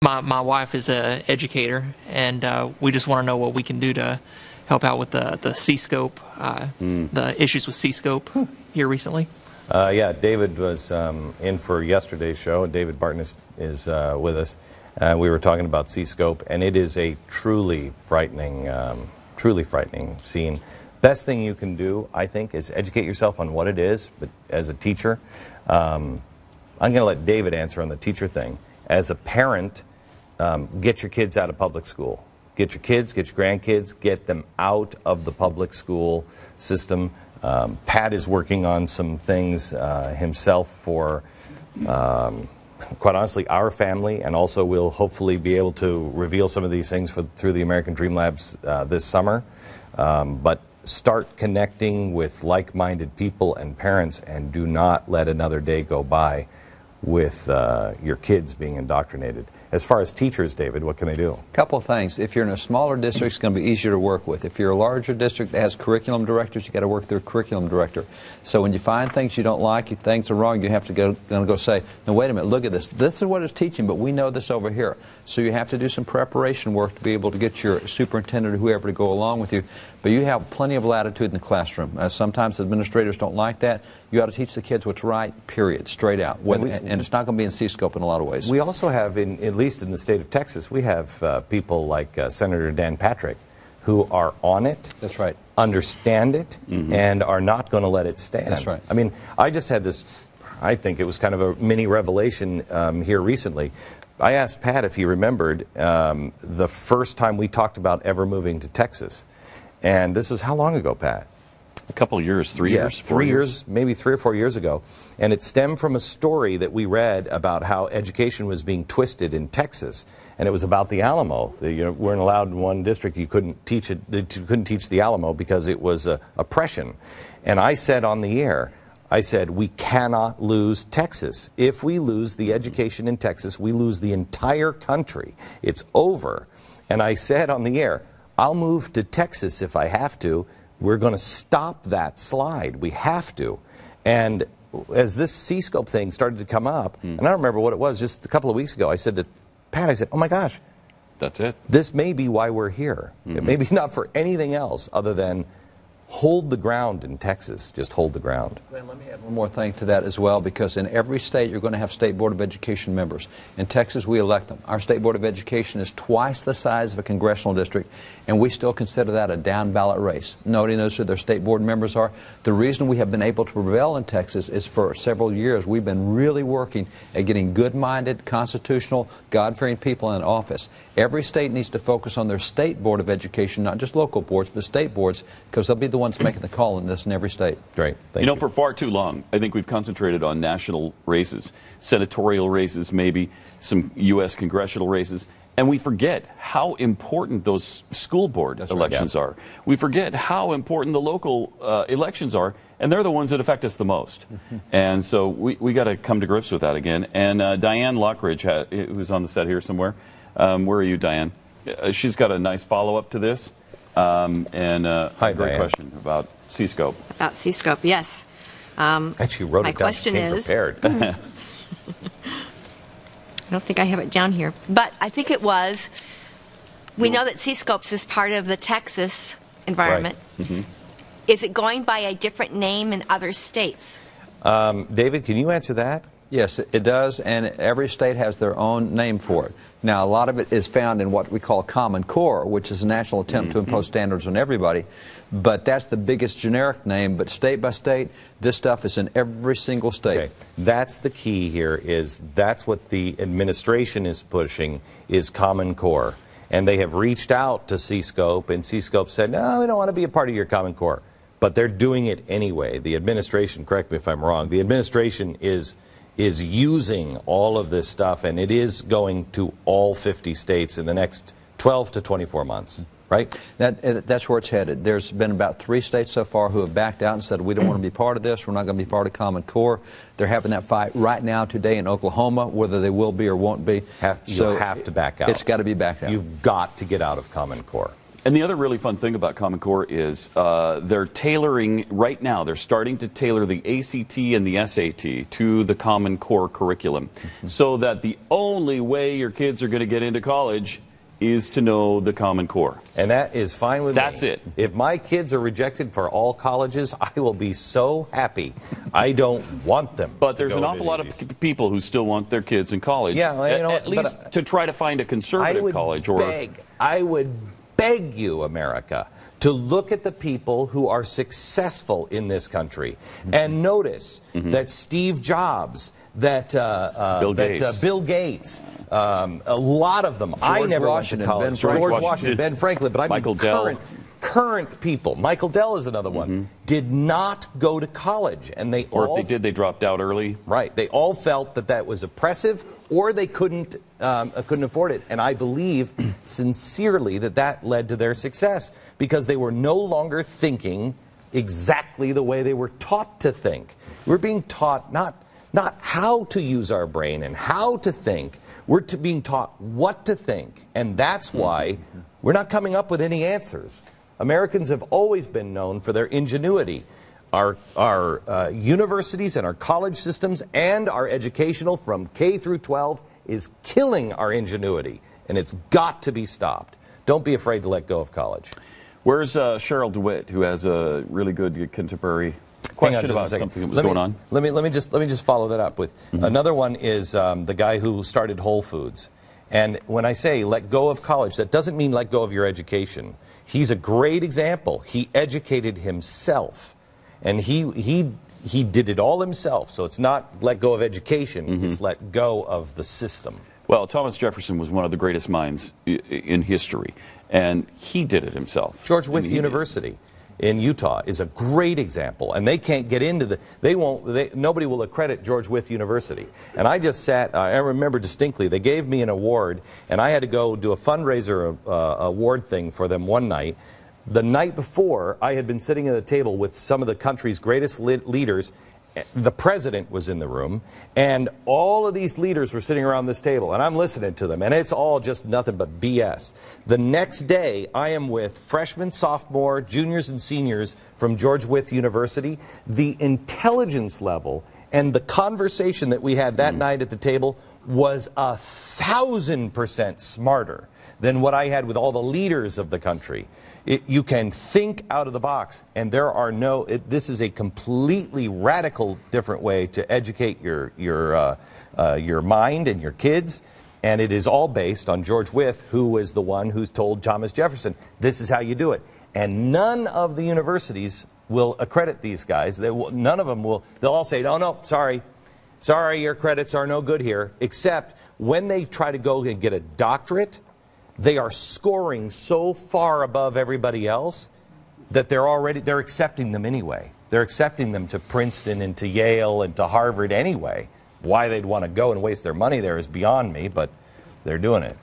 My wife is an educator, and we just want to know what we can do to help out with the CSCOPE, the issues with CSCOPE here recently. Yeah, David was in for yesterday's show. David Barton is with us. We were talking about CSCOPE, and it is a truly frightening scene. Best thing you can do, I think, is educate yourself on what it is. But as a teacher, I'm going to let David answer on the teacher thing. As a parent, get your kids out of public school. Get your kids, get your grandkids, get them out of the public school system. Pat is working on some things himself for, quite honestly, our family, and also we'll hopefully be able to reveal some of these things through the American Dream Labs this summer. But start connecting with like-minded people and parents, and do not let another day go by with your kids being indoctrinated. As far as teachers, David, what can they do? A couple of things. If you're in a smaller district, it's going to be easier to work with. If you're a larger district that has curriculum directors, you've got to work with their curriculum director. So when you find things you don't like, things are wrong, you have to go say, no, wait a minute, look at this. This is what it's teaching, but we know this over here. So you have to do some preparation work to be able to get your superintendent or whoever to go along with you. But you have plenty of latitude in the classroom. Sometimes administrators don't like that. You ought to teach the kids what's right, period, straight out. And it's not going to be in CSCOPE in a lot of ways. We also have, at least in the state of Texas, we have people like Senator Dan Patrick who are on it. That's right. Understand it, and are not going to let it stand. That's right. I mean, I just had this, I think it was kind of a mini revelation here recently. I asked Pat if he remembered the first time we talked about ever moving to Texas. And this was how long ago, Pat? A couple of years, 3 years? 3 years, maybe 3 or 4 years ago. And it stemmed from a story that we read about how education was being twisted in Texas. And it was about the Alamo. You weren't allowed in one district. You couldn't teach it. You couldn't teach the Alamo because it was oppression. And I said on the air, I said, we cannot lose Texas. If we lose the education in Texas, we lose the entire country. It's over. And I said on the air, I'll move to Texas if I have to. We're going to stop that slide. We have to. And as this CSCOPE thing started to come up, and I don't remember what it was, just a couple of weeks ago, I said to Pat, I said, oh my gosh. That's it. This may be why we're here. It may be not for anything else other than hold the ground in Texas. Just hold the ground. Glenn, let me add one more thing to that as well, because in every state you're going to have State Board of Education members. In Texas, we elect them. Our State Board of Education is twice the size of a congressional district, and we still consider that a down-ballot race. Nobody knows who their State Board members are. The reason we have been able to prevail in Texas is for several years we've been really working at getting good-minded, constitutional, God-fearing people in office. Every state needs to focus on their State Board of Education, not just local boards, but state boards, because they'll be the ones making the call in this in every state. Great. Thank you. For far too long, I think we've concentrated on national races, senatorial races, maybe some U.S. congressional races, and we forget how important those school board elections are. We forget how important the local elections are, and they're the ones that affect us the most. And so we got to come to grips with that again. And Diane Lockridge, who's on the set here somewhere, where are you, Diane? She's got a nice follow-up to this. Hi, great Diane. question about CSCOPE. About CSCOPE, yes. Actually wrote it down. She came prepared. I don't think I have it down here, but I think it was. We know that CSCOPE is part of the Texas environment. Right. Is it going by a different name in other states? David, can you answer that? Yes, it does, and every state has their own name for it. Now, a lot of it is found in what we call Common Core, which is a national attempt to impose standards on everybody, but that's the biggest generic name. But state by state, this stuff is in every single state. Okay. That's the key here, is that's what the administration is pushing, is Common Core. And they have reached out to CSCOPE, and CSCOPE said, no, we don't want to be a part of your Common Core. But they're doing it anyway. The administration, correct me if I'm wrong, the administration is using all of this stuff, and it is going to all 50 states in the next 12 to 24 months, right? That's where it's headed. There's been about 3 states so far who have backed out and said, we don't want to be part of this, we're not going to be part of Common Core. They're having that fight right now today in Oklahoma, whether they will be or won't be. You have to back out. It's got to be backed out. You've got to get out of Common Core. And the other really fun thing about Common Core is they're tailoring, right now, they're starting to tailor the ACT and the SAT to the Common Core curriculum so that the only way your kids are going to get into college is to know the Common Core. And that is fine with me. That's it. If my kids are rejected for all colleges, I will be so happy. I don't want them. But there's an awful lot of people who still want their kids in college. Yeah, well, you know, at least to try to find a conservative college. I would beg you, America, to look at the people who are successful in this country and notice that Steve Jobs, that Bill Gates, a lot of them. I never went to college. George Washington, Ben Franklin, but I mean current people. Michael Dell is another one. Did not go to college, and they if they did, they dropped out early. Right. They all felt that that was oppressive, or they couldn't afford it. And I believe sincerely that that led to their success because they were no longer thinking exactly the way they were taught to think. We're being taught not how to use our brain and how to think. We're being taught what to think, and that's why we're not coming up with any answers. Americans have always been known for their ingenuity. Our universities and our college systems and our educational from K through 12 is killing our ingenuity, and it's got to be stopped. Don't be afraid to let go of college. Where's Cheryl DeWitt, who has a really good contemporary question about something that was going on? Let me just follow that up with another one. Is the guy who started Whole Foods. And when I say let go of college, that doesn't mean let go of your education. He's a great example. He educated himself, and he did it all himself. So it's not let go of education, it's let go of the system. Well, Thomas Jefferson was one of the greatest minds in history, and he did it himself. George Wythe University in Utah is a great example, and they can't get into nobody will accredit George Wythe University. And I just sat, I remember distinctly, they gave me an award, and I had to go do a fundraiser award thing for them one night. The night before, I had been sitting at a table with some of the country's greatest leaders. The president was in the room, and all of these leaders were sitting around this table, and I'm listening to them, and it's all just nothing but BS. The next day, I am with freshmen, sophomore, juniors, and seniors from George Wythe University. The intelligence level and the conversation that we had that night at the table was 1,000% smarter than what I had with all the leaders of the country. You can think out of the box, and there are this is a completely radical different way to educate your mind and your kids, and it is all based on George Wythe, who was the one who told Thomas Jefferson, this is how you do it. And none of the universities will accredit these guys. None of them will. They'll all say, no, sorry, your credits are no good here, except when they try to go and get a doctorate, they are scoring so far above everybody else that they're accepting them anyway. They're accepting them to Princeton and to Yale and to Harvard anyway. Why they'd want to go and waste their money there is beyond me, but they're doing it.